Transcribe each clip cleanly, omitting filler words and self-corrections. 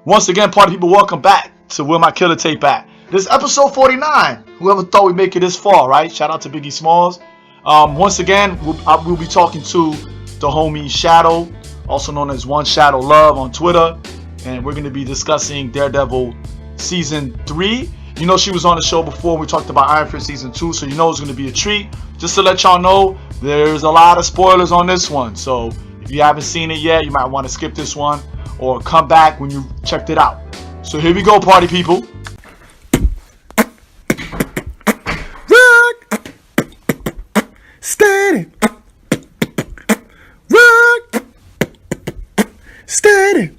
Once again, party people, welcome back to Where My Killer Tape At. This is episode 49. Whoever thought we'd make it this far, right? Shout out to Biggie Smalls. Once again, we'll be talking to the homie Shadow, also known as One Shadow Love on Twitter. And we're going to be discussing Daredevil Season 3. You know she was on the show before. We talked about Iron Fist Season 2, so you know it's going to be a treat. Just to let y'all know, there's a lot of spoilers on this one. So if you haven't seen it yet, you might want to skip this one or come back when you checked it out. So here we go, party people. Rock, steady, rock, steady,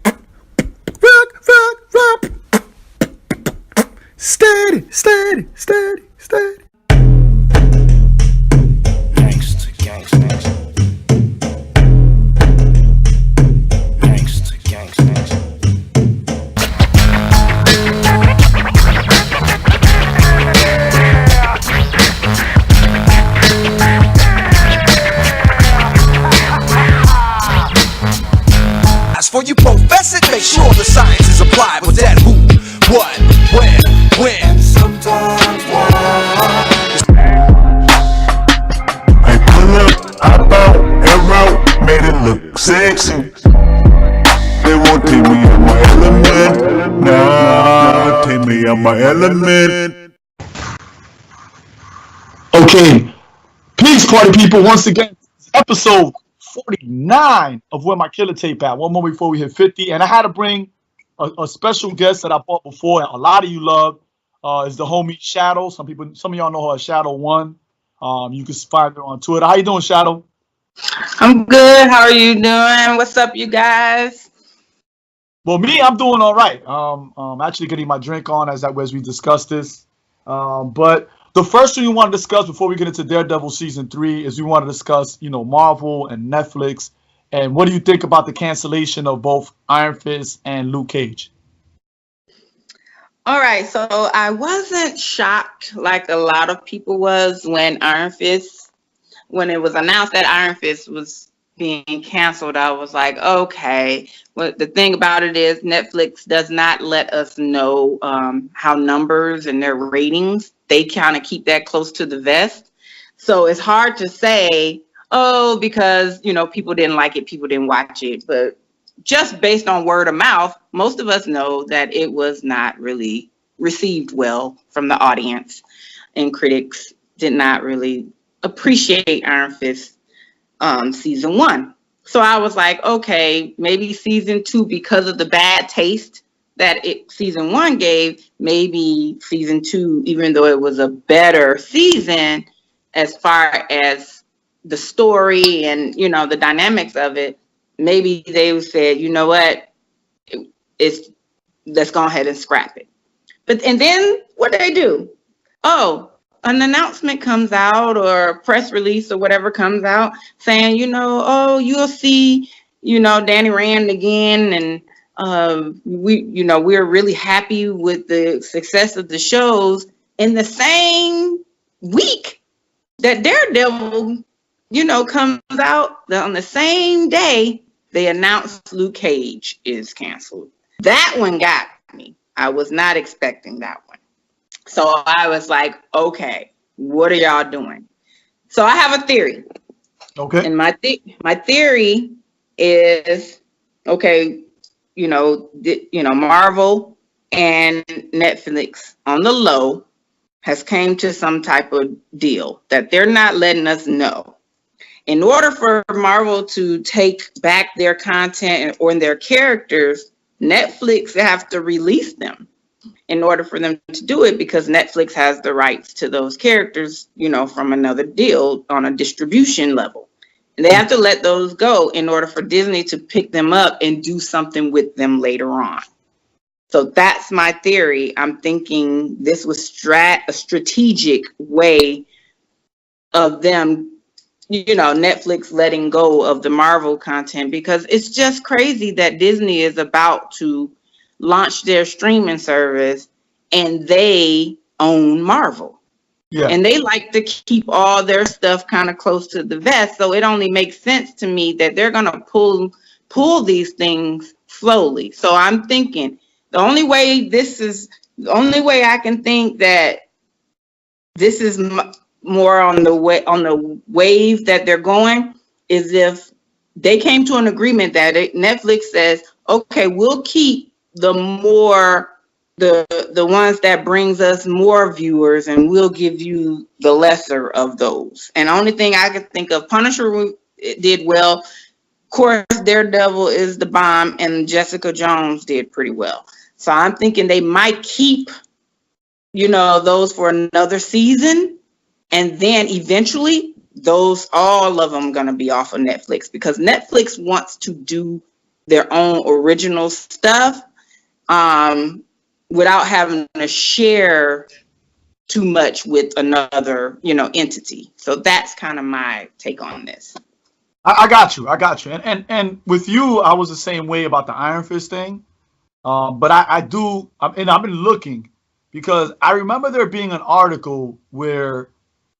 rock, rock, rock, steady, steady, steady, steady. Gangsta, gangsta, gangsta. For you profess it, make sure the science is applied. Was that who, what, when? Sometimes I pull up, hop out, arrow, made it look sexy. They won't take me out my element. Nah, take me out my element. Okay, peace, party people. Once again, episode 49 of Where My Killer Tape At. One more before we hit 50. And I had to bring a special guest that I brought before, and a lot of you love, is the homie Shadow. Some of y'all know her as Shadow One. You can find her on Twitter. How you doing, Shadow? I'm good. How are you doing? What's up, you guys? Well, me, I'm doing all right. Actually getting my drink on as we discuss this. But the first thing we want to discuss before we get into Daredevil Season 3 is we want to discuss, Marvel and Netflix. And what do you think about the cancellation of both Iron Fist and Luke Cage? All right. So I wasn't shocked like a lot of people was when it was announced that Iron Fist was being canceled. I was like, okay. Well, the thing about it is Netflix does not let us know how numbers and their ratings. They kind of keep that close to the vest. So it's hard to say, because, people didn't like it, people didn't watch it. But just based on word of mouth, most of us know that it was not really received well from the audience. And critics did not really appreciate Iron Fist Season 1. So I was like, okay, maybe Season 2, because of the bad taste that Season 1 gave, maybe Season 2, even though it was a better season as far as the story and, the dynamics of it, maybe they said, you know what, let's go ahead and scrap it. And then what did they do? An announcement comes out or a press release or whatever comes out saying, you'll see, Danny Rand again, and we're really happy with the success of the shows. In the same week that Daredevil, comes out, on the same day they announced Luke Cage is canceled. That one got me. I was not expecting that one. So I was like, okay, what are y'all doing? So I have a theory. Okay. And my theory is, okay, Marvel and Netflix on the low has came to some type of deal that they're not letting us know. In order for Marvel to take back their content or their characters, Netflix have to release them in order for them to do it, because Netflix has the rights to those characters, from another deal on a distribution level. And they have to let those go in order for Disney to pick them up and do something with them later on. So that's my theory. I'm thinking this was a strategic way of them, Netflix letting go of the Marvel content, because it's just crazy that Disney is about to launch their streaming service and they own Marvel. Yeah. And they like to keep all their stuff kind of close to the vest. So it only makes sense to me that they're going to pull these things slowly. So I'm thinking The only way I can think that this is more on the wave that they're going is if they came to an agreement that Netflix says, okay, we'll keep the ones that brings us more viewers, and we'll give you the lesser of those. And the only thing I could think of, Punisher did well. Of course, Daredevil is the bomb, and Jessica Jones did pretty well. So I'm thinking they might keep, those for another season, and then eventually all of them gonna be off of Netflix, because Netflix wants to do their own original stuff without having to share too much with another, entity. So that's kind of my take on this. I got you. And with you, I was the same way about the Iron Fist thing. But I've been looking, because I remember there being an article where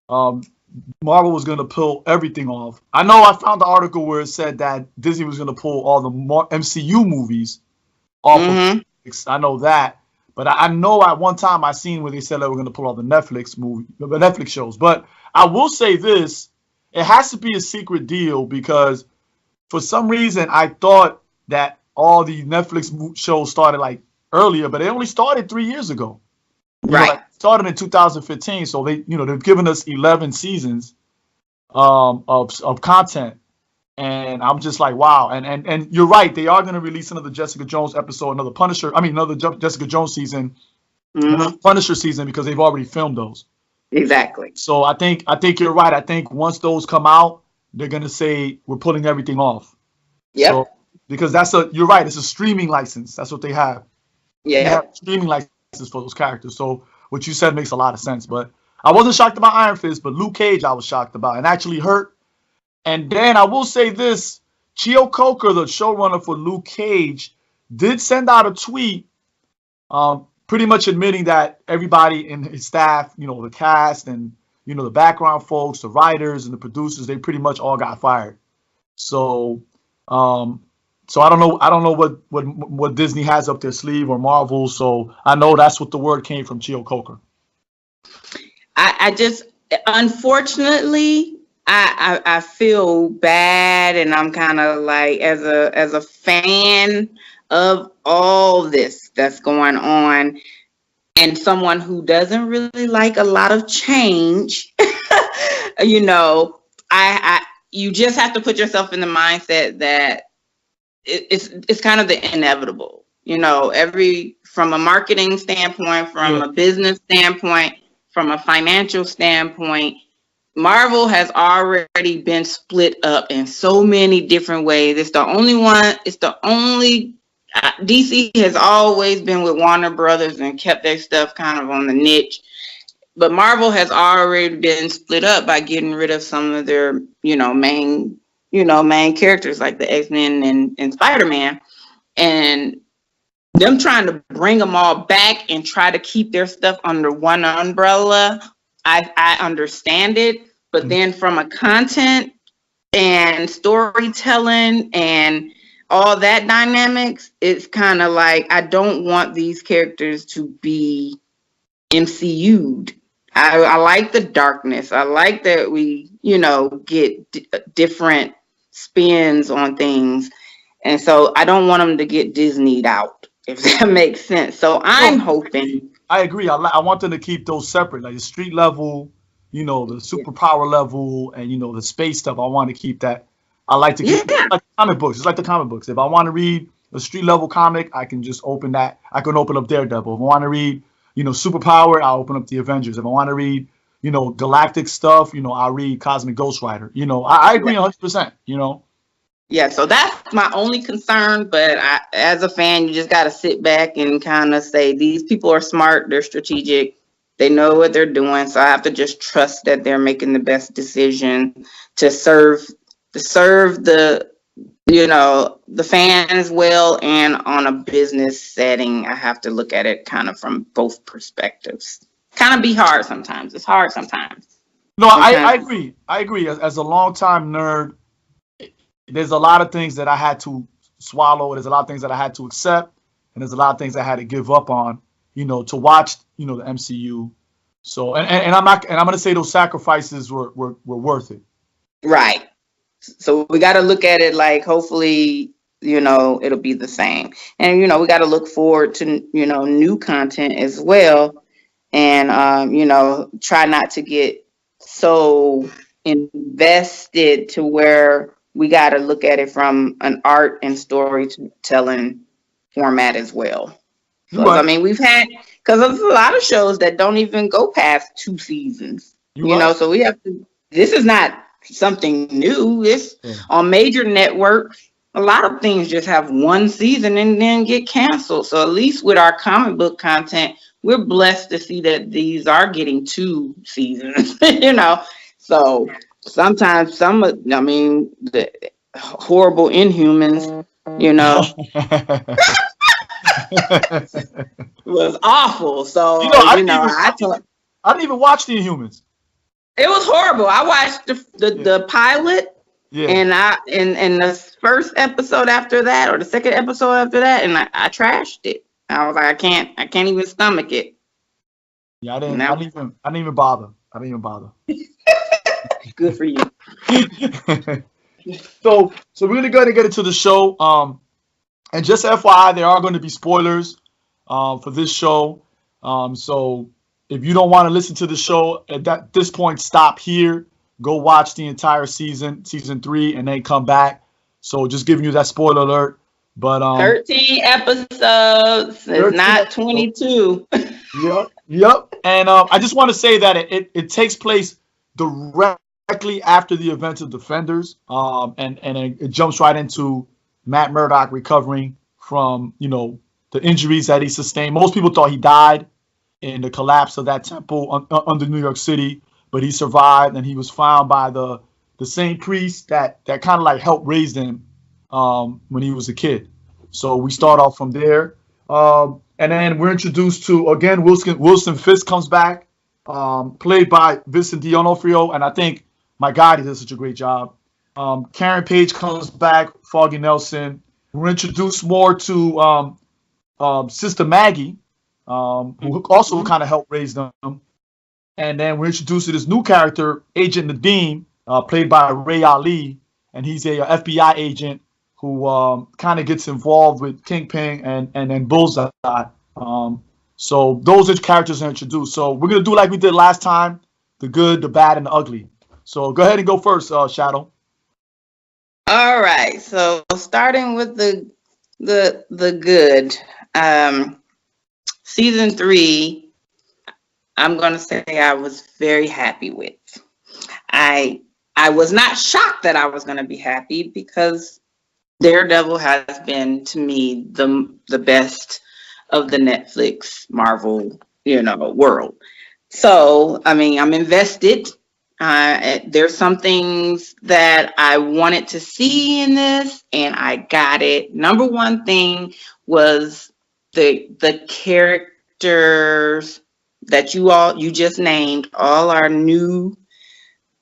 Marvel was going to pull everything off. I know I found the article where it said that Disney was going to pull all the MCU movies off of Netflix. I know that. But I know at one time I seen where they said they were going to pull all the Netflix shows. But I will say this, it has to be a secret deal, because for some reason I thought that all the Netflix shows started like earlier, but it only started 3 years ago. Right. Started in 2015. So they've given us 11 seasons of content. And I'm just like, wow. And you're right. They are going to release another Jessica Jones episode, another Jessica Jones season, another Punisher season, because they've already filmed those. Exactly. So I think you're right. I think once those come out, they're going to say we're pulling everything off. Yeah. So, because you're right. It's a streaming license. That's what they have. Yeah. They have a streaming license for those characters. So what you said makes a lot of sense. But I wasn't shocked about Iron Fist, but Luke Cage I was shocked about, and actually hurt. And then I will say this, Chio Coker, the showrunner for Luke Cage, did send out a tweet pretty much admitting that everybody in his staff, the cast and, the background folks, the writers and the producers, they pretty much all got fired. So I don't know what Disney has up their sleeve, or Marvel. So I know that's what the word came from Chio Coker. I just, unfortunately, I feel bad, and I'm kind of like, as a fan of all this that's going on, and someone who doesn't really like a lot of change, you just have to put yourself in the mindset that it's kind of the inevitable, from a marketing standpoint, from a business standpoint, from a financial standpoint. Marvel has already been split up in so many different ways. It's the only DC has always been with Warner Brothers and kept their stuff kind of on the niche. But Marvel has already been split up by getting rid of some of their, main characters like the X-Men and Spider-Man, and them trying to bring them all back and try to keep their stuff under one umbrella. I understand it, but then from a content and storytelling and all that dynamics, it's kind of like, I don't want these characters to be MCU'd. I like the darkness. I like that we, get different spins on things. And so I don't want them to get Disney'd out, if that makes sense. So I'm hoping. I agree. I want them to keep those separate, like the street level, the superpower level, and the space stuff. I want to keep that. I like to keep like comic books. It's like the comic books. If I want to read a street level comic, I can just open that. I can open up Daredevil. If I want to read, superpower, I'll open up the Avengers. If I want to read, galactic stuff, I'll read Cosmic Ghost Rider. I agree 100%. Yeah, so that's my only concern, but as a fan, you just got to sit back and kind of say, these people are smart, they're strategic, they know what they're doing, so I have to just trust that they're making the best decision to serve the fans well, and on a business setting, I have to look at it kind of from both perspectives. Kind of be hard sometimes. It's hard sometimes. No, I agree. As a longtime nerd, there's a lot of things that I had to swallow. There's a lot of things that I had to accept. and there's a lot of things I had to give up on, to watch, the MCU. So, and I'm gonna say those sacrifices were worth it. Right. So we got to look at it like, hopefully, it'll be the same. And, we got to look forward to, new content as well. And, try not to get so invested to where we got to look at it from an art and storytelling format as well. Because, I mean, because there's a lot of shows that don't even go past 2 seasons, so we have to, this is not something new. It's on major networks. A lot of things just have 1 season and then get canceled. So at least with our comic book content, we're blessed to see that these are getting 2 seasons, So sometimes the horrible Inhumans, was awful. So, I didn't even watch the Inhumans. It was horrible. I watched the pilot, and the first episode after that, or the second episode after that, and I trashed it. I was like, I can't even stomach it. Yeah, I didn't even bother. Good for you. So we're gonna go ahead and get into the show. And just FYI, there are going to be spoilers for this show. So if you don't want to listen to the show at this point, stop here. Go watch the entire season 3, and then come back. So just giving you that spoiler alert. But 13 episodes. It's not 22. Yep. And I just want to say that it takes place directly after the events of Defenders. And it jumps right into Matt Murdock recovering from, the injuries that he sustained. Most people thought he died in the collapse of that temple under New York City, but he survived, and he was found by the same priest that kind of like helped raise him when he was a kid. So we start off from there. And then we're introduced to, again, Wilson Fisk comes back, played by Vincent D'Onofrio, and I think, my God, he does such a great job. Karen Page comes back, Foggy Nelson. We're introduced more to Sister Maggie, who also kind of helped raise them. And then we're introduced to this new character, Agent Nadeem, played by Ray Ali, and he's a FBI agent who kind of gets involved with Kingpin and Bullseye. So those are the characters introduced. So we're gonna do like we did last time: the good, the bad, and the ugly. So go ahead and go first, Shadow. All right, so starting with the good, season 3, I'm gonna say I was very happy with. I was not shocked that I was gonna be happy, because Daredevil has been, to me, the best of the Netflix Marvel, world. So I mean, I'm invested. There's some things that I wanted to see in this, and I got it. Number one thing was the characters that you just named. All our new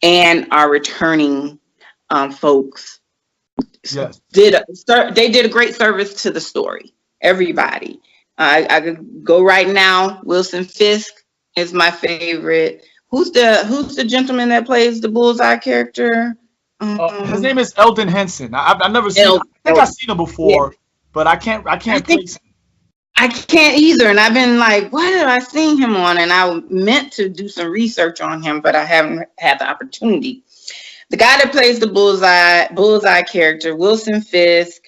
and our returning folks. Yes. They did a great service to the story. Everybody. I could go right now. Wilson Fisk is my favorite. Who's the gentleman that plays the Bullseye character? His name is Eldon Henson. I've never seen him. I think I've seen him before, but I can't place him. I can't either, and I've been like, what have I seen him on? And I meant to do some research on him, but I haven't had the opportunity. The guy that plays the Bullseye character, Wilson Fisk,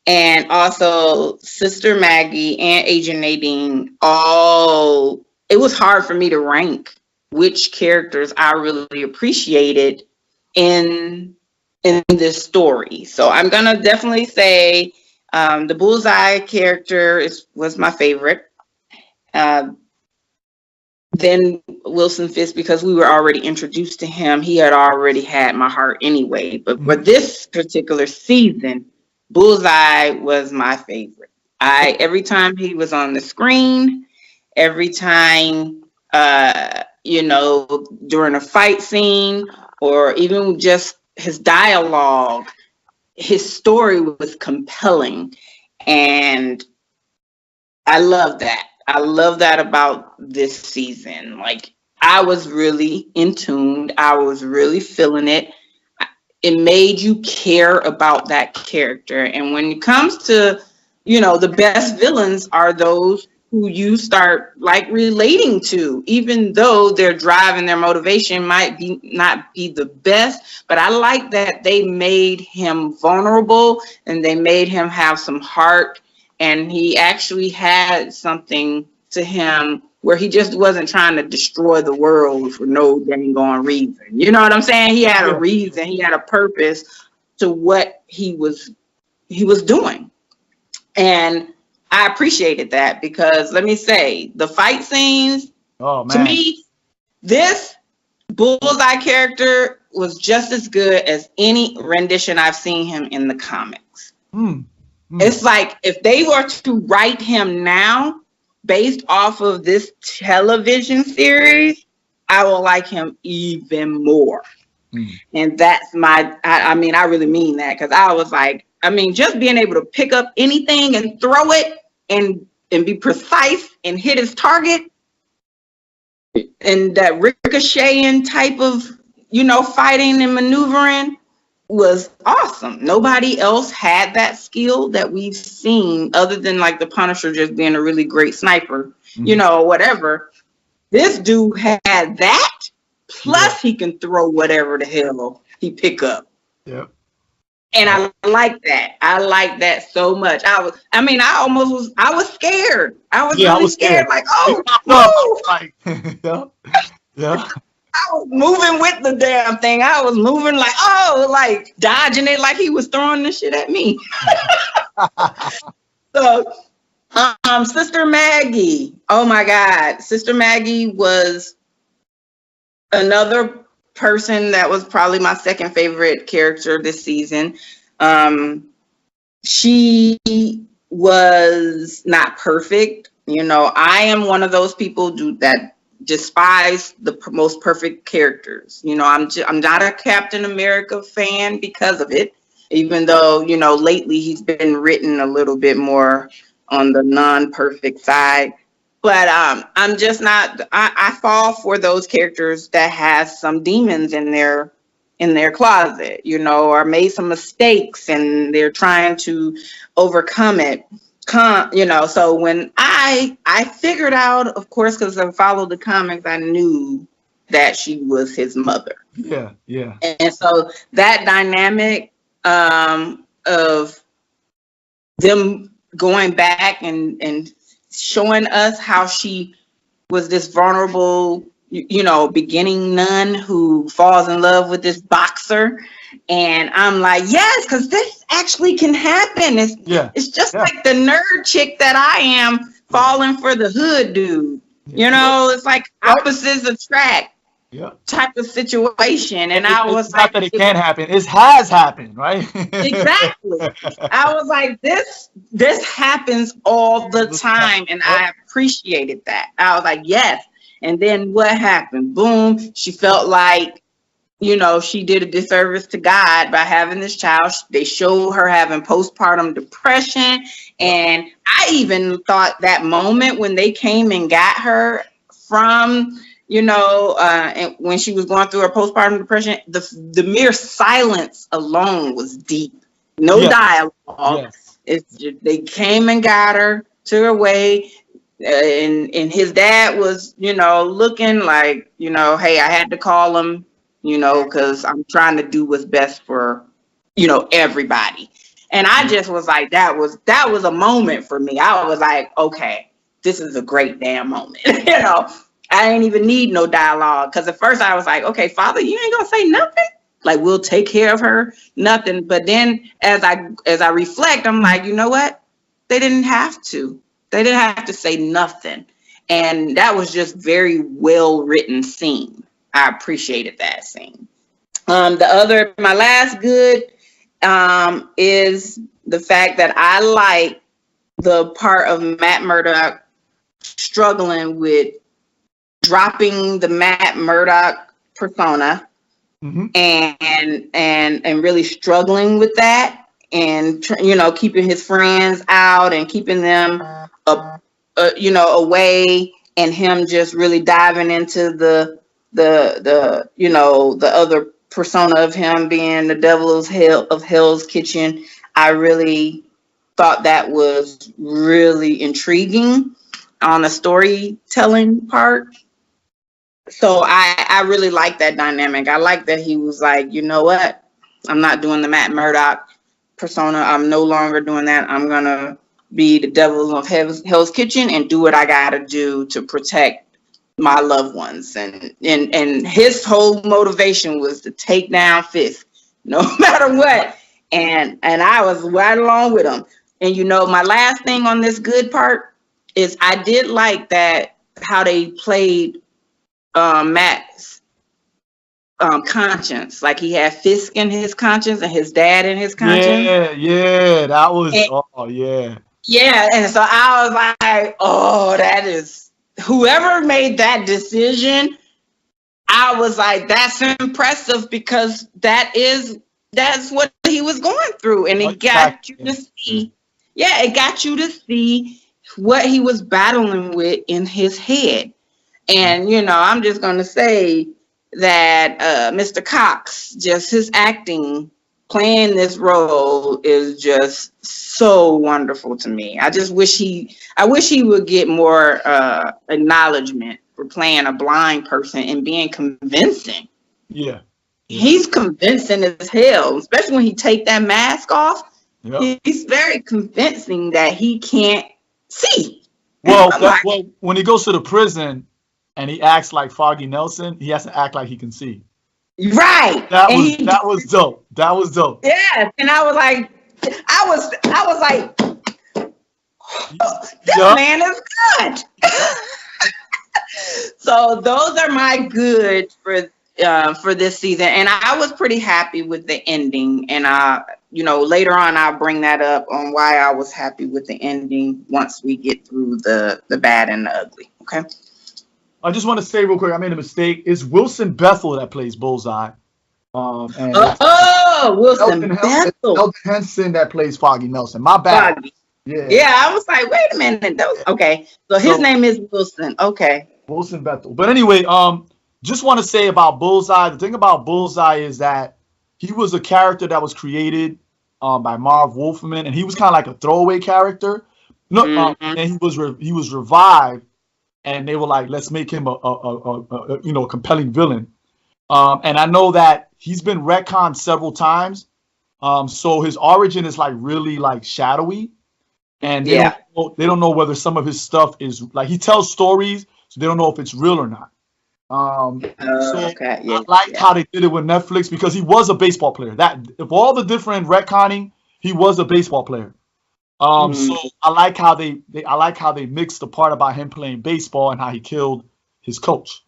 and also Sister Maggie and Agent Nadine, it was hard for me to rank which characters I really appreciated in this story. So I'm gonna definitely say the Bullseye character was my favorite. Then Wilson Fisk, because we were already introduced to him, he had already had my heart anyway. But for this particular season, Bullseye was my favorite. Every time he was on the screen, every time during a fight scene, or even just his dialogue, his story was compelling. And I love that. I love that about this season. Like, I was really in tune. I was really feeling it. It made you care about that character. And when it comes to, the best villains are those who you start like relating to, even though their drive and their motivation might be not be the best. But I like that they made him vulnerable and they made him have some heart, and he actually had something to him where he just wasn't trying to destroy the world for no dang on reason. You know what I'm saying? He had a reason, he had a purpose to what he was doing. And I appreciated that, because let me say, the fight scenes, to me, this Bullseye character was just as good as any rendition I've seen him in the comics. It's like, if they were to write him now based off of this television series, I will like him even more. And that's I mean, I really mean that, because I was like, just being able to pick up anything and throw it and be precise and hit his target, and that ricocheting type of, fighting and maneuvering was awesome. Nobody else had that skill that we've seen, other than like the Punisher just being a really great sniper, whatever. This dude had that, plus he can throw whatever the hell he pick up. Yep. And I like that. I like that so much. I was scared. I was really scared. Like, yeah. I was moving with the damn thing. I was moving like, like dodging it like he was throwing this shit at me. So, Sister Maggie. Oh my God. Sister Maggie was another person that was probably my second favorite character this season. She was not perfect. I am one of those people that despise the most perfect characters. I'm not a Captain America fan because of it, even though, lately he's been written a little bit more on the non-perfect side. But I'm just not, I fall for those characters that has some demons in their closet, or made some mistakes and they're trying to overcome it. So when I figured out, of course, because I followed the comics, I knew that she was his mother. Yeah. And so that dynamic of them going back and showing us how she was this vulnerable, beginning nun who falls in love with this boxer. And I'm like, yes, because this actually can happen. It's just like the nerd chick that I am falling for the hood dude. It's like opposites attract type of situation. And I was like, not that it can happen. It has happened, right? Exactly. I was like, this happens all the time. And I appreciated that. I was like, yes. And then what happened? Boom. She felt like, she did a disservice to God by having this child. They showed her having postpartum depression. And I even thought that moment when they came and got her from, and when she was going through her postpartum depression, the mere silence alone was deep. No dialogue. Yes. It's just, they came and got her, took her away. And his dad was, looking like, hey, I had to call him, because I'm trying to do what's best for, everybody. And I just was like, that was a moment for me. I was like, okay, this is a great damn moment. I didn't even need no dialogue, because at first I was like, okay, Father, you ain't gonna say nothing? Like, we'll take care of her, nothing. But then as I reflect, I'm like, you know what? They didn't have to. They didn't have to say nothing. And that was just very well written scene. I appreciated that scene. My last good is the fact that I like the part of Matt Murdoch struggling with dropping the Matt Murdoch persona, and really struggling with that, and keeping his friends out and keeping them away, and him just really diving into the other persona of him being the devil of Hell's Kitchen. I really thought that was really intriguing on the storytelling part. So I really like that dynamic. I like that he was like, you know what? I'm not doing the Matt Murdoch persona. I'm no longer doing that. I'm going to be the devil of Hell's Kitchen and do what I got to do to protect my loved ones. And his whole motivation was to take down Fisk, no matter what. And I was right along with him. And my last thing on this good part is I did like that how they played Matt's conscience. Like he had Fisk in his conscience and his dad in his conscience. Yeah, that was yeah. Yeah, and so I was like, oh, that is whoever made that decision. I was like, that's impressive because that's what he was going through, and it got you to see. Yeah, it got you to see what he was battling with in his head. And, I'm just going to say that Mr. Cox, just his acting, playing this role is just so wonderful to me. I wish he would get more acknowledgement for playing a blind person and being convincing. Yeah. He's convincing as hell, especially when he take that mask off. Yep. He's very convincing that he can't see. Well, when he goes to the prison and he acts like Foggy Nelson, he has to act like he can see. Right. That was dope. That was dope. Yeah. And I was like, this man is good. So those are my good for this season, and I was pretty happy with the ending. And later on I'll bring that up on why I was happy with the ending once we get through the bad and the ugly. Okay. I just want to say real quick, I made a mistake. It's Wilson Bethel that plays Bullseye. And Wilson Bethel. Elton Henson that plays Foggy Nelson. My bad. Foggy. Yeah, I was like, wait a minute. Okay. So his name is Wilson. Okay. Wilson Bethel. But anyway, just want to say about Bullseye. The thing about Bullseye is that he was a character that was created by Marv Wolfman, and he was kind of like a throwaway character. No, and he was revived, and they were like, let's make him a compelling villain. And I know that he's been retconned several times. So his origin is like really like shadowy, and they don't know whether some of his stuff is like, he tells stories, so they don't know if it's real or not. I liked how they did it with Netflix because he was a baseball player. That of all the different retconning, he was a baseball player. So I like how they mixed the part about him playing baseball and how he killed his coach.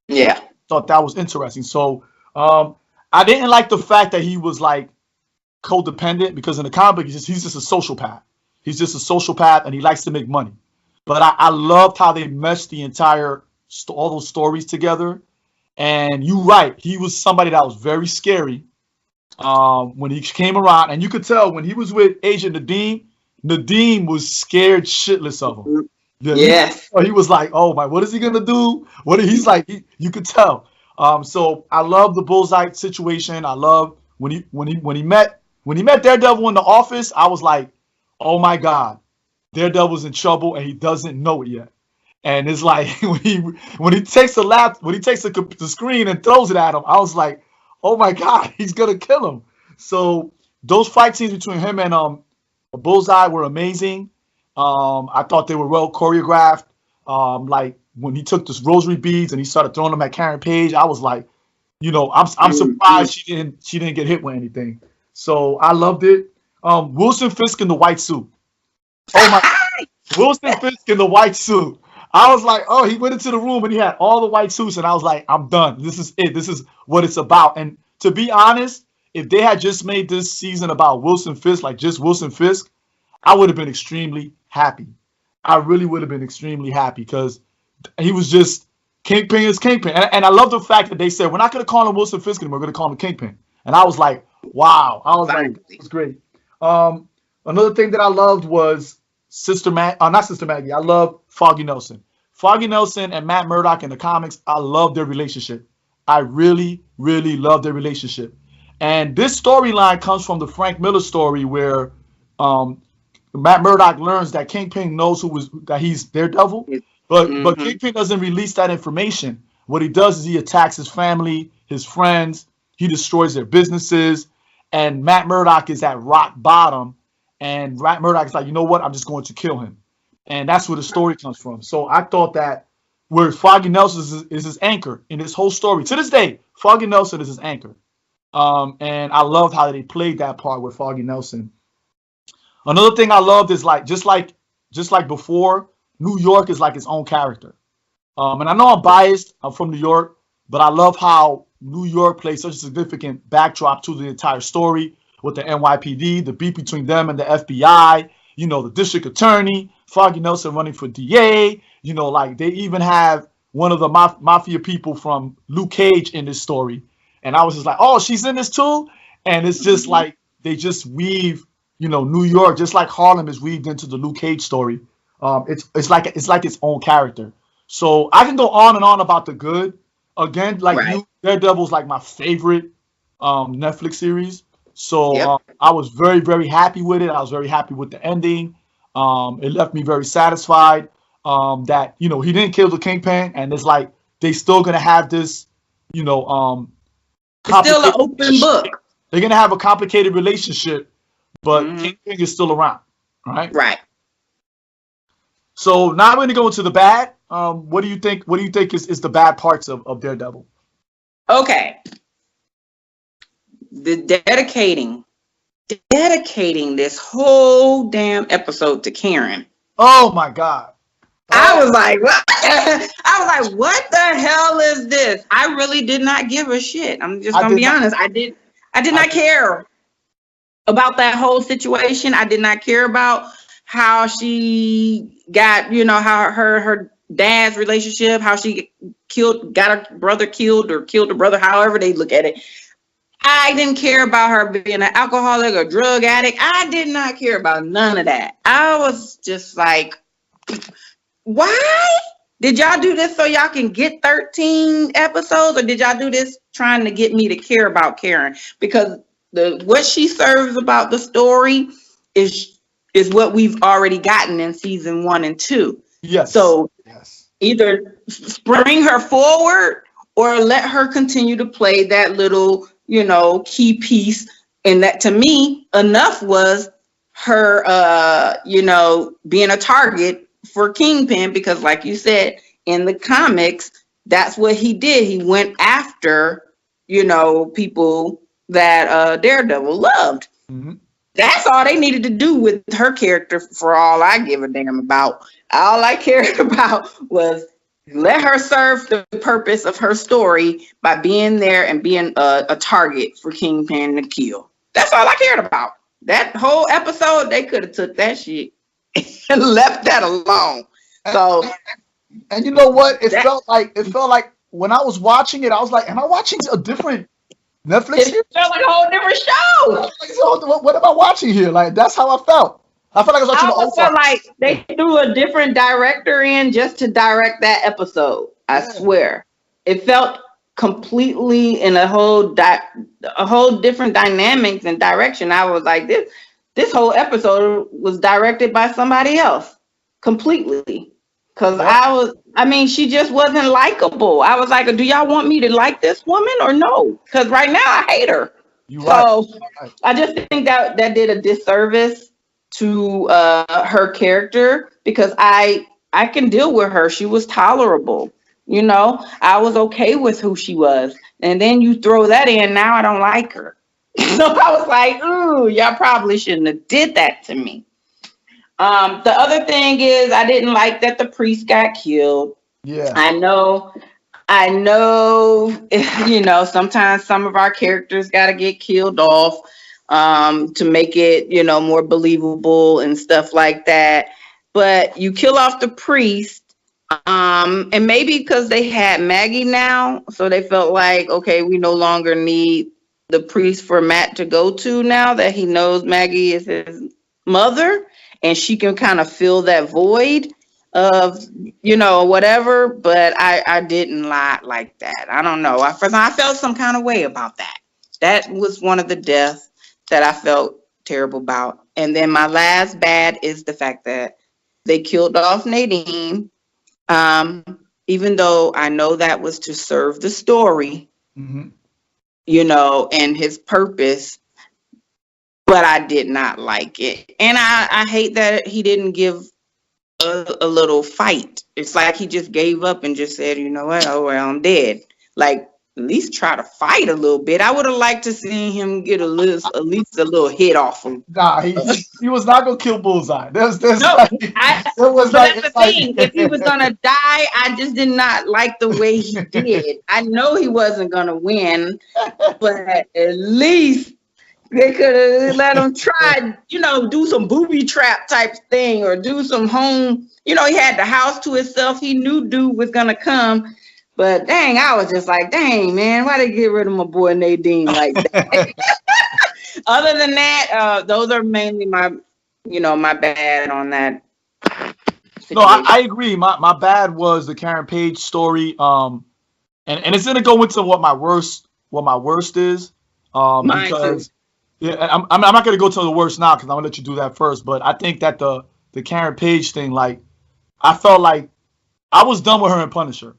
Yeah, thought that was interesting. So I didn't like the fact that he was like codependent, because in the comic he's just a sociopath. He's just a sociopath and he likes to make money. But I loved how they meshed the entire all those stories together. And you're right, he was somebody that was very scary when he came around, and you could tell when he was with Agent Nadeem was scared shitless of him. Yes. He was like, oh my, what is he gonna do? He's like, you could tell. So I love the Bullseye situation. I love when he met Daredevil in the office. I was like, oh my God, Daredevil's in trouble and he doesn't know it yet. And it's like when he takes the screen and throws it at him, I was like, oh my God, he's gonna kill him. So those fight scenes between him and Bullseye were amazing. I thought they were well choreographed. Like when he took the rosary beads and he started throwing them at Karen Page, I was like, I'm surprised she didn't get hit with anything. So I loved it. Wilson Fisk in the white suit. Oh my, Wilson Fisk in the white suit. I was like, oh, he went into the room and he had all the white suits, and I was like, I'm done. This is it. This is what it's about. And to be honest, if they had just made this season about Wilson Fisk, like just Wilson Fisk, I would have been extremely happy. I really would have been extremely happy because he was just Kingpin is Kingpin. And I love the fact that they said, we're not going to call him Wilson Fisk anymore. We're going to call him Kingpin. And I was like, wow. I was like, it was great. Another thing that I loved was not Sister Maggie. I love Foggy Nelson. Foggy Nelson and Matt Murdock in the comics, I love their relationship. I really, really love their relationship. And this storyline comes from the Frank Miller story where Matt Murdock learns that Kingpin knows that he's Daredevil, but Kingpin doesn't release that information. What he does is he attacks his family, his friends, he destroys their businesses, and Matt Murdock is at rock bottom, and Matt Murdock is like, you know what, I'm just going to kill him. And that's where the story comes from. So I thought that where Foggy Nelson is his anchor in this whole story. To this day, Foggy Nelson is his anchor. And I loved how they played that part with Foggy Nelson. Another thing I loved is just like before, New York is like its own character. And I know I'm biased. I'm from New York, but I love how New York plays such a significant backdrop to the entire story with the NYPD, the beef between them and the FBI, the district attorney, Foggy Nelson running for DA, like they even have one of the mafia people from Luke Cage in this story. And I was just like, oh, she's in this too? And it's just like, they just weave, New York, just like Harlem is weaved into the Luke Cage story. It's like its own character. So I can go on and on about the good. Again, Daredevil's like my favorite Netflix series. So I was very, very happy with it. I was very happy with the ending. It left me very satisfied that, he didn't kill the Kingpin. And it's like, they still going to have this, it's still an open book. They're going to have a complicated relationship, but Kingpin is still around. Right? Right. So now we're going to go into the bad. What do you think? What do you think is the bad parts of Daredevil? Okay. The dedicating this whole damn episode to Karen. Oh my God. I was like, what? What the hell is this? I really did not give a shit. I'm just gonna be honest. I did not care about that whole situation. I did not care about how she got, how her dad's relationship, how she got her brother killed or killed her brother, however they look at it. I didn't care about her being an alcoholic or drug addict. I did not care about none of that. I was just like, why? Did y'all do this so y'all can get 13 episodes, or did y'all do this trying to get me to care about Karen? Because what she serves about the story is what we've already gotten in season 1 and 2. Yes. So either bring her forward or let her continue to play that little, key piece. And that, to me, enough was her, being a target for Kingpin, because like you said, in the comics, that's what he did. He went after, people that Daredevil loved. Mm-hmm. That's all they needed to do with her character, for all I give a damn about. All I cared about was let her serve the purpose of her story by being there and being a target for Kingpin to kill. That's all I cared about. That whole episode, they could have took that shit and left that alone. So, and you know what? It felt like when I was watching it, I was like, am I watching a different Netflix series? It felt like a whole different show. So what am I watching here? Like, that's how I felt. I felt like I was watching I almost felt like they threw a different director in just to direct that episode. I swear. It felt completely in a whole different dynamics and direction. I was like, this whole episode was directed by somebody else completely. Because she just wasn't likable. I was like, do y'all want me to like this woman or no? Because right now I hate her. I just think that did a disservice to her character, because I can deal with her. She was tolerable. I was okay with who she was. And then you throw that in, now I don't like her. So I was like, ooh, y'all probably shouldn't have did that to me. The other thing is, I didn't like that the priest got killed. Yeah. I know, sometimes some of our characters got to get killed off to make it, more believable and stuff like that. But you kill off the priest, and maybe because they had Maggie now, so they felt like, okay, we no longer need the priest for Matt to go to now that he knows Maggie is his mother. and she can kind of fill that void of, whatever. But I didn't like that. I don't know. I felt some kind of way about that. That was one of the deaths that I felt terrible about. And then my last bad is the fact that they killed off Nadine. Even though I know that was to serve the story, and his purpose, but I did not like it. And I hate that he didn't give a little fight. It's like he just gave up and just said, you know what, oh, well, I'm dead. Like, at least try to fight a little bit. I would have liked to see him get at least a little hit off him. Nah, he was not gonna kill Bullseye. That's the thing. If he was gonna die, I just did not like the way he did. I know he wasn't gonna win, but at least they could have let him try, do some booby trap type thing, or do some home. He had the house to himself. He knew dude was gonna come. But dang, I was just like, dang, man, why they get rid of my boy Nadine like that? Other than that, those are mainly my bad on that situation. No, I agree. My bad was the Karen Page story. And it's gonna go into what my worst is. Because yeah, I'm not gonna go to the worst now because I'm gonna let you do that first. But I think that the Karen Page thing, like, I felt like I was done with her in Punisher.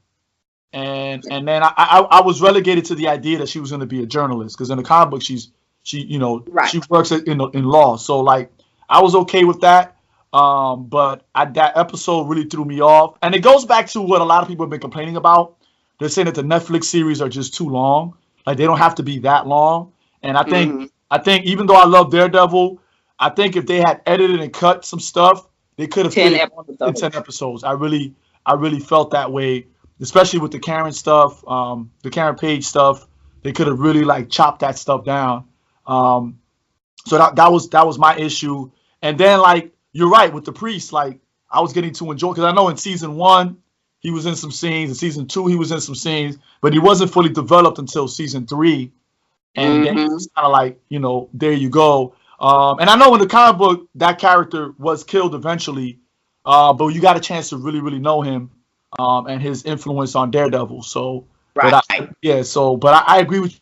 And then I was relegated to the idea that she was going to be a journalist, because in the comic book she works in law. So like I was okay with that. But that episode really threw me off, and it goes back to what a lot of people have been complaining about. They're saying that the Netflix series are just too long. Like, they don't have to be that long. And I think even though I love Daredevil, I think if they had edited and cut some stuff, they could have fit it in 10 episodes. I really felt that way. Especially with the Karen stuff, the Karen Page stuff, they could have really like chopped that stuff down. So that was my issue. And then, like, you're right with the priest. Like, I was getting to enjoy, because I know in season 1 he was in some scenes, in season 2 he was in some scenes, but he wasn't fully developed until season 3. And then it was kind of like, there you go. And I know in the comic book that character was killed eventually, but you got a chance to really, really know him. And his influence on Daredevil. So, right. But I agree with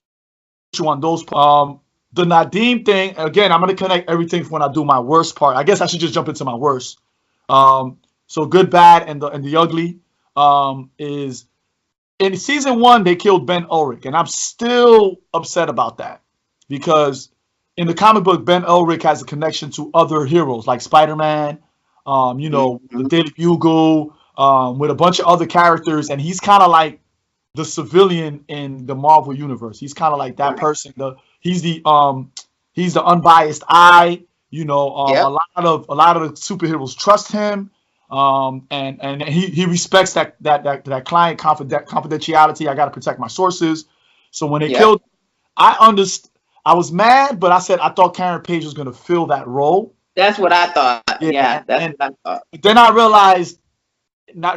you on those. The Nadim thing, again, I'm going to connect everything when I do my worst part. I guess I should just jump into my worst. So good, bad, and the ugly is in season 1 they killed Ben Ulrich, and I'm still upset about that, because in the comic book Ben Ulrich has a connection to other heroes like Spider-Man, the Daily Bugle. With a bunch of other characters, and he's kind of like the civilian in the Marvel universe. He's kind of like that person. He's the unbiased eye. A lot of the superheroes trust him, and he respects that client confidentiality. I got to protect my sources. So when they killed, I was mad, but I said I thought Karen Page was going to fill that role. That's what I thought. Yeah, that's what I thought. But then I realized.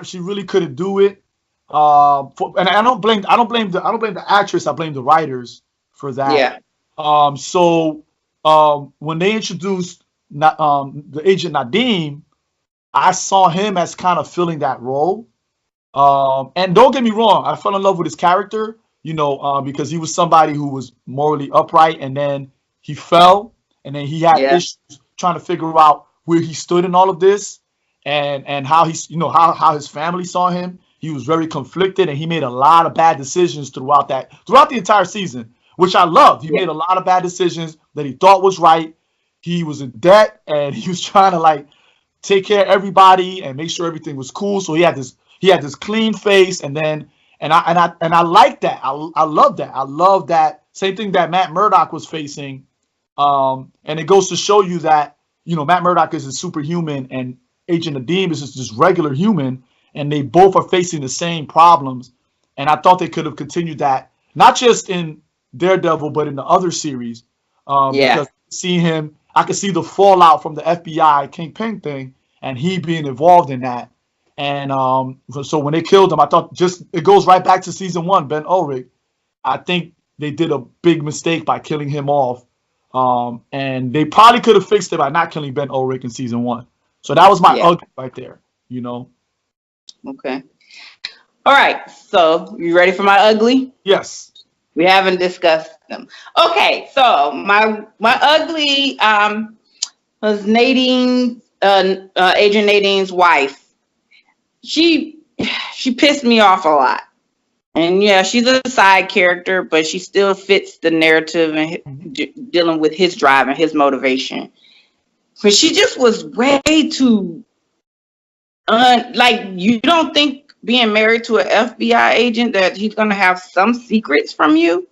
She really couldn't do it. And I don't blame the actress. I blame the writers for that. Yeah. So when they introduced the agent Nadim, I saw him as kind of filling that role. And don't get me wrong, I fell in love with his character, because he was somebody who was morally upright, and then he fell, and then he had issues trying to figure out where he stood in all of this. And how he's how his family saw him. He was very conflicted, and he made a lot of bad decisions throughout the entire season, which I loved. He made a lot of bad decisions that he thought was right. He was in debt, and he was trying to like take care of everybody and make sure everything was cool. So he had this clean face, and I like that. I love that. I love that. Same thing that Matt Murdoch was facing. And it goes to show you that Matt Murdoch is a superhuman, and Agent Nadim is just regular human, and they both are facing the same problems. And I thought they could have continued that, not just in Daredevil, but in the other series. Because seeing him, I could see the fallout from the FBI Kingpin thing, and he being involved in that. And so when they killed him, I thought it goes right back to season 1, Ben Ulrich. I think they did a big mistake by killing him off. And they probably could have fixed it by not killing Ben Ulrich in season 1. So that was my ugly right there, you know. Okay. All right. So you ready for my ugly? Yes. We haven't discussed them. Okay. So my ugly was Nadine, Agent Nadine's wife. She pissed me off a lot. And yeah, she's a side character, but she still fits the narrative and dealing with his drive and his motivation. But she just was way too, like, you don't think being married to an FBI agent that he's going to have some secrets from you?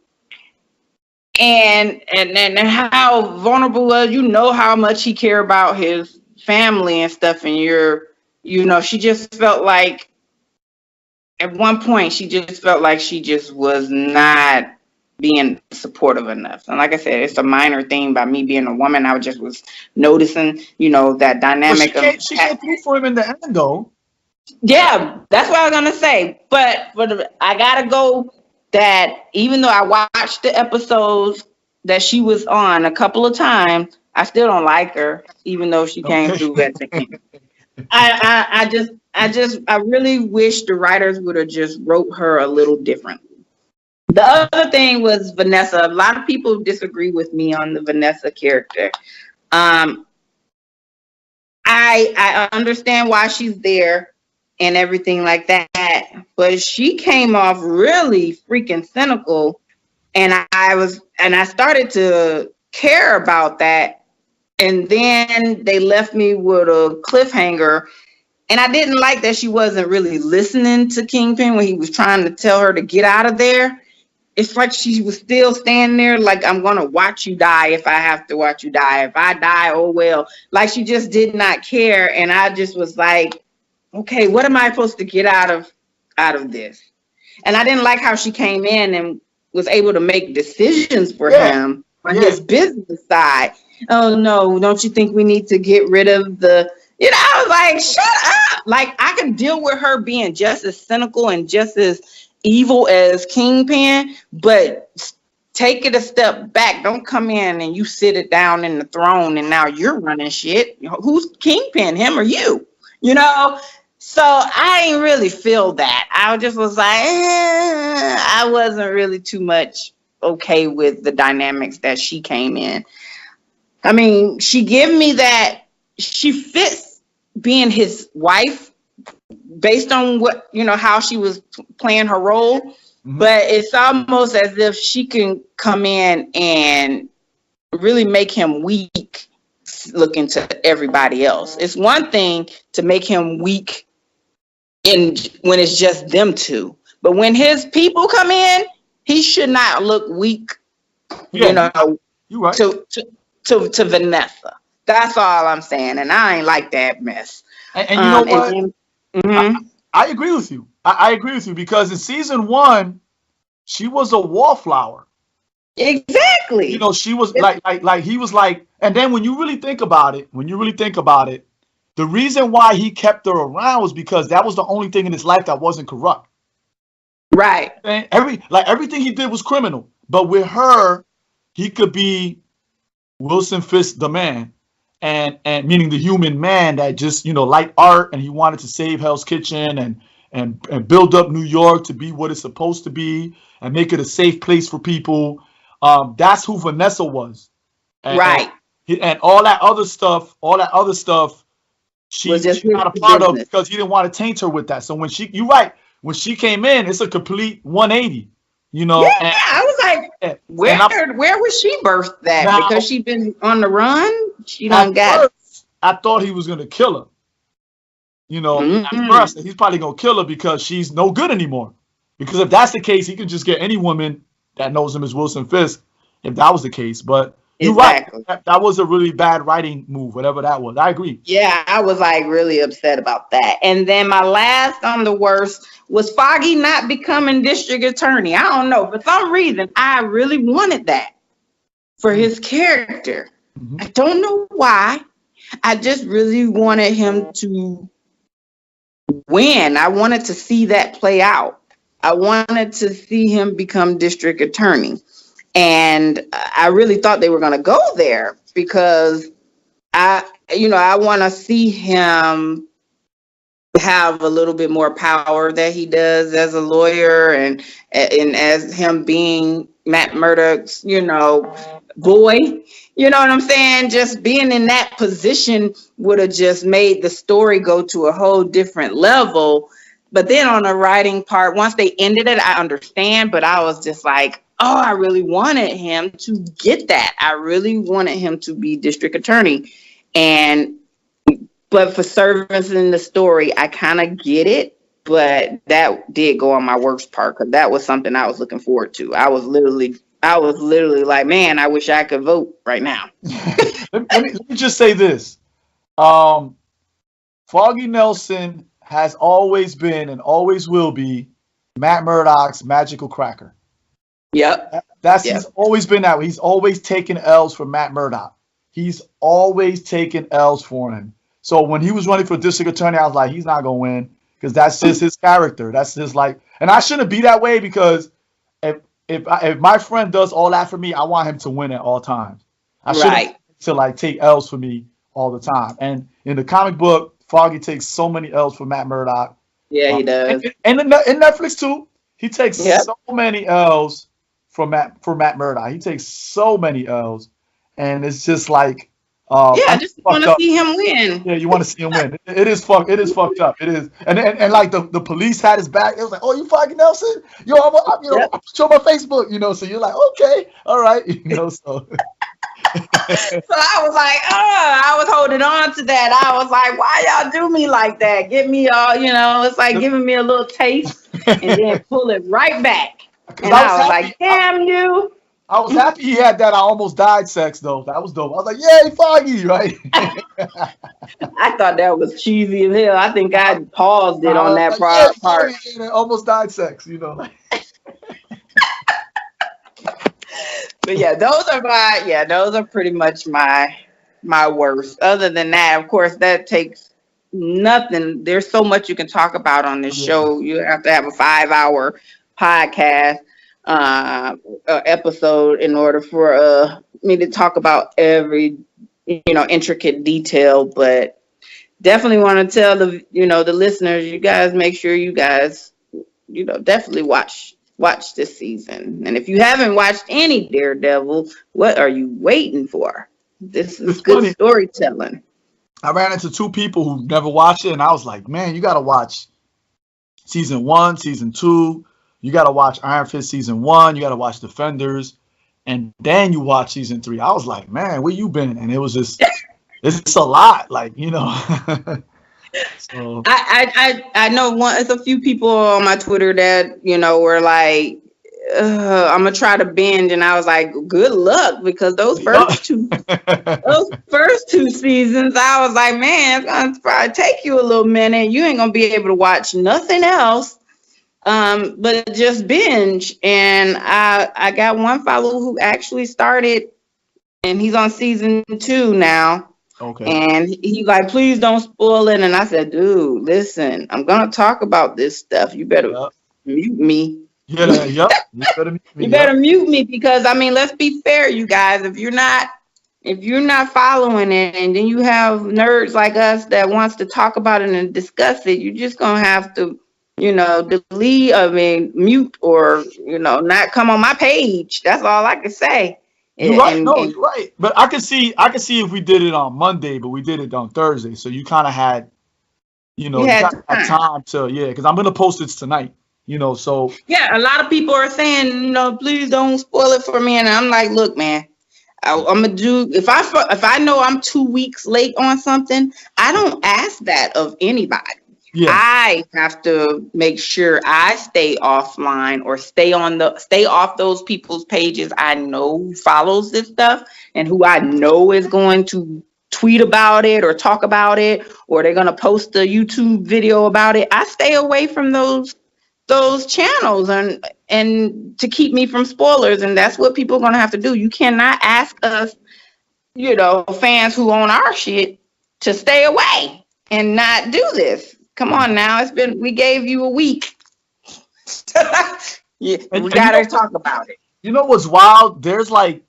And how vulnerable was, you know, how much he cared about his family and stuff. And she just felt like, at one point, she just felt like she just was not being supportive enough. And like I said, it's a minor thing by me being a woman. I just was noticing, that dynamic. She came through for him in the end, though. Yeah, that's what I was gonna say. But I gotta go that even though I watched the episodes that she was on a couple of times, I still don't like her, even though she came through at the end. I really wish the writers would have just wrote her a little differently. The other thing was Vanessa. A lot of people disagree with me on the Vanessa character. I understand why she's there and everything like that, but she came off really freaking cynical, and I started to care about that, and then they left me with a cliffhanger. And I didn't like that she wasn't really listening to Kingpin when he was trying to tell her to get out of there. It's like she was still standing there like, I'm going to watch you die if I have to watch you die. If I die, oh well. Like, she just did not care. And I just was like, okay, what am I supposed to get out of this? And I didn't like how she came in and was able to make decisions for him on his business side. Oh, no, don't you think we need to get rid of the... I was like, shut up. Like, I could deal with her being just as cynical and just as evil as Kingpin, but take it a step back. Don't come in and you sit it down in the throne and now you're running shit. Who's Kingpin, him or you? So I didn't really feel that. I just was like, I wasn't really too much okay with the dynamics that she came in. I mean, she gave me that she fits being his wife based on what, how she was playing her role. Mm-hmm. But it's almost as if she can come in and really make him weak looking to everybody else. It's one thing to make him weak when it's just them two. But when his people come in, he should not look weak, you're right. to Vanessa. That's all I'm saying, and I ain't like that mess. And you know what? I agree with you. I agree with you because in season 1, she was a wallflower. Exactly. She was like he was like. And then when you really think about it, the reason why he kept her around was because that was the only thing in his life that wasn't corrupt. Right. And everything he did was criminal, but with her, he could be Wilson Fisk, the man. And meaning the human man that just, liked art, and he wanted to save Hell's Kitchen and build up New York to be what it's supposed to be and make it a safe place for people. That's who Vanessa was. Right. And all that other stuff, she's not a part of because he didn't want to taint her with that. So when she came in, it's a complete 180. I was like, where was she birthed at? Now, because she'd been on the run. I thought he was gonna kill her. At first, he's probably gonna kill her because she's no good anymore. Because if that's the case, he could just get any woman that knows him as Wilson Fisk. If that was the case, but you're right. That was a really bad writing move, whatever that was. I agree. Yeah, I was like really upset about that. And then my last on the worst was Foggy not becoming district attorney. I don't know. For some reason, I really wanted that for his character. Mm-hmm. I don't know why. I just really wanted him to win. I wanted to see that play out. I wanted to see him become district attorney. And I really thought they were going to go there because I want to see him have a little bit more power that he does as a lawyer, and as him being Matt Murdoch's, boy. You know what I'm saying? Just being in that position would have just made the story go to a whole different level. But then on the writing part, once they ended it, I understand, but I was just like, oh, I really wanted him to get that. I really wanted him to be district attorney. But for service in the story, I kind of get it, but that did go on my worst part because that was something I was looking forward to. I was literally like, man, I wish I could vote right now. let me just say this. Foggy Nelson has always been and always will be Matt Murdoch's magical cracker. Yep. He's always been that way. He's always taken L's for Matt Murdoch. He's always taken L's for him. So when he was running for district attorney, I was like, he's not gonna win because that's just his character. That's his and I shouldn't be that way because if my friend does all that for me, I want him to win at all times. I shouldn't to take L's for me all the time. And in the comic book, Foggy takes so many L's for Matt Murdoch. Yeah, he does. And in Netflix too, he takes so many L's for Matt Murdoch. He takes so many L's, and it's just like, I just want to see him win. Yeah, you want to see him win. It is fucked up. It is, and like the police had his back. It was like, oh, you Foggy Nelson? Yo, I put you on my Facebook. So you're like, okay, all right, so. So I was like, I was holding on to that. I was like, why y'all do me like that? Give me all, it's like giving me a little taste and then pull it right back. And I was like, damn you. I was happy he had that I almost died sex though. That was dope. I was like, yay, Foggy, right? I thought that was cheesy as hell. I think I paused it on that part. Almost died sex, But yeah, those are pretty much my worst. Other than that, of course, that takes nothing. There's so much you can talk about on this show. You have to have a 5-hour podcast episode in order for me to talk about every intricate detail. But definitely want to tell the listeners, you guys make sure you guys definitely watch this season. And if you haven't watched any Daredevil, what are you waiting for? This is good storytelling. I ran into 2 people who never watched it, and I was like, man, you got to watch season 1, season 2. You got to watch Iron Fist season 1. You got to watch Defenders. And then you watch season 3. I was like, man, where you been? And it was just, it's a lot. So. I know there's a few people on my Twitter that were like, I'm gonna try to binge, and I was like, good luck, because those first two seasons, I was like, man, it's gonna probably take you a little minute. You ain't gonna be able to watch nothing else, but just binge. And I got one follower who actually started, and he's on season 2 now. Okay. And he's like, please don't spoil it. And I said, dude, listen, I'm going to talk about this stuff. You better mute me. Yeah, yep. You better mute me because, let's be fair, you guys. If you're not following it, and then you have nerds like us that wants to talk about it and discuss it, you're just going to have to, delete, mute, or, not come on my page. That's all I can say. You're right. You're right. But I can see if we did it on Monday, but we did it on Thursday. So you kind of had, time to, because I'm going to post it tonight, so. Yeah, a lot of people are saying, please don't spoil it for me. And I'm like, look, man, I'm going to do, if I know I'm 2 weeks late on something, I don't ask that of anybody. Yeah. I have to make sure I stay offline or stay off those people's pages I know follows this stuff and who I know is going to tweet about it or talk about it, or they're going to post a YouTube video about it. I stay away from those channels and to keep me from spoilers. And that's what people are going to have to do. You cannot ask us, fans who own our shit to stay away and not do this. Come on now, we gave you a week. We gotta talk about it. You know what's wild? There's like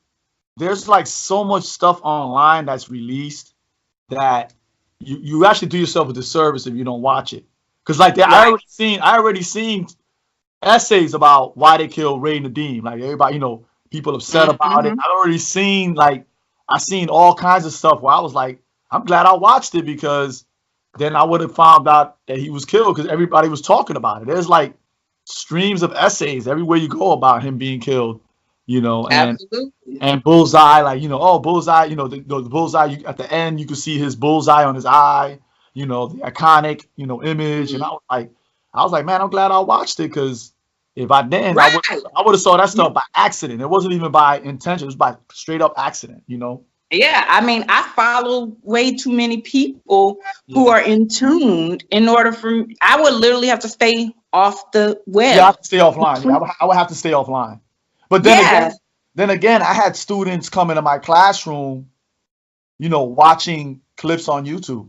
so much stuff online that's released that you actually do yourself a disservice if you don't watch it. Cause like Right. I already seen essays about why they killed Ray Nadeem. Like everybody, people upset about it. Hmm. I already seen I seen all kinds of stuff where I was like, I'm glad I watched it because then I would have found out that he was killed because everybody was talking about it. There's like streams of essays everywhere you go about him being killed, and Absolutely. Bullseye, like oh Bullseye, the Bullseye. At the end, you can see his bullseye on his eye, the iconic, image. And Mhm. I was like, man, I'm glad I watched it because if I didn't, Right. I would have saw that stuff by accident. It wasn't even by intention. It was by straight up accident. Yeah, I mean, I follow way too many people who Yeah. are in tune in order for I would literally have to stay off the Yeah, I web. have to stay offline. Yeah, I would have to stay offline. But Yes. then again, I had students come into my classroom, watching clips on YouTube.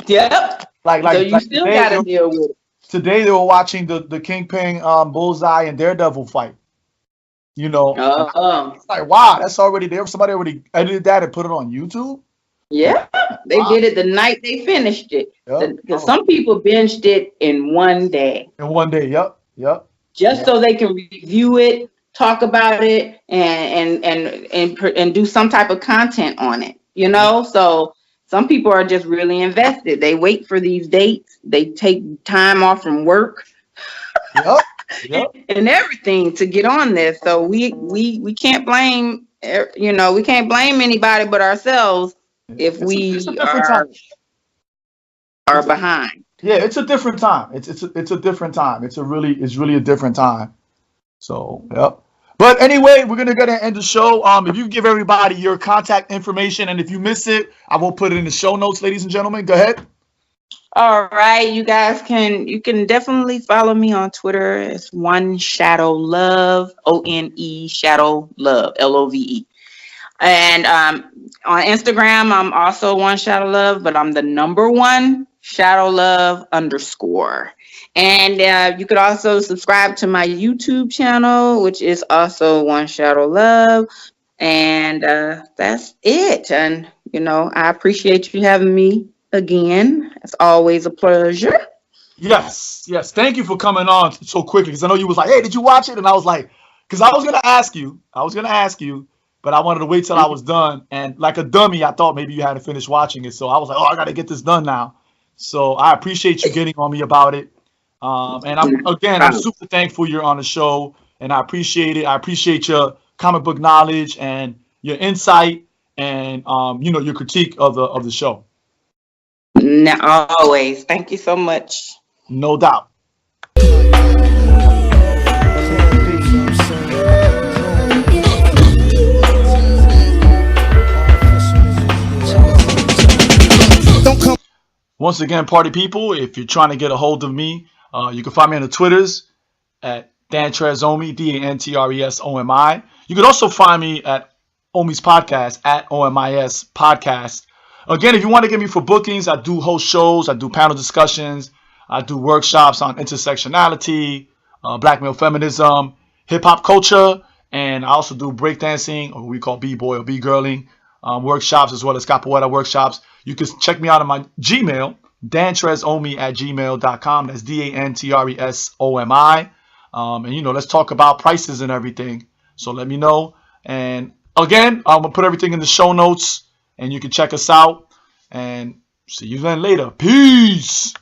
Yep. Like So like you like still got to deal with it. today they were watching the Kingpin, Bullseye and Daredevil fight. And Oh, it's like, wow, that's already there. Somebody already edited that and put it on YouTube. yeah. They Wow. did it the night they finished it. Yep. Because some people binged it in one day In one day. Yep. just so they can review it, talk about it, and do some type of content on it. So some people are just really invested. They wait for these dates. They take time off from work Yep. and everything to get on this. So we can't blame we can't blame anybody but ourselves if It's a we different time. are behind. Yeah, it's a different time. It's a different time. It's really a different time. So, yep. But anyway, we're gonna go ahead and end the show. If you give everybody your contact information, and if you miss it, I will put it in the show notes, ladies and gentlemen. Go ahead. All right, you can definitely follow me on Twitter. It's One Shadow Love, ONE Shadow Love, LOVE. And on Instagram, I'm also One Shadow Love, but I'm the number one Shadow Love _ And you could also subscribe to my YouTube channel, which is also One Shadow Love. And that's it. And, I appreciate you having me again. It's always a pleasure. Yes. Thank you for coming on so quickly because I know you was like, "Hey, did you watch it?" And I was like, because I was gonna ask you, but I wanted to wait till I was done. And like a dummy, I thought maybe you hadn't finished watching it, so I was like, "Oh, I gotta get this done now." So I appreciate you getting on me about it. And I'm super thankful you're on the show, and I appreciate it. I appreciate your comic book knowledge and your insight, and your critique of the show. Now, always. Thank you so much. No doubt. Once again, party people, if you're trying to get a hold of me, you can find me on the Twitters at DanTresOmi, DanTresOmi. You can also find me at Omi's Podcast, at OMIS Podcast. Again, if you want to get me for bookings, I do host shows, I do panel discussions, I do workshops on intersectionality, black male feminism, hip hop culture, and I also do breakdancing, or what we call b-boy or b-girling workshops, as well as capoeira workshops. You can check me out on my Gmail, DanTresOmi@gmail.com. That's DanTresOmi. And let's talk about prices and everything. So let me know. And again, I'm gonna put everything in the show notes, and you can check us out. And see you then later. Peace.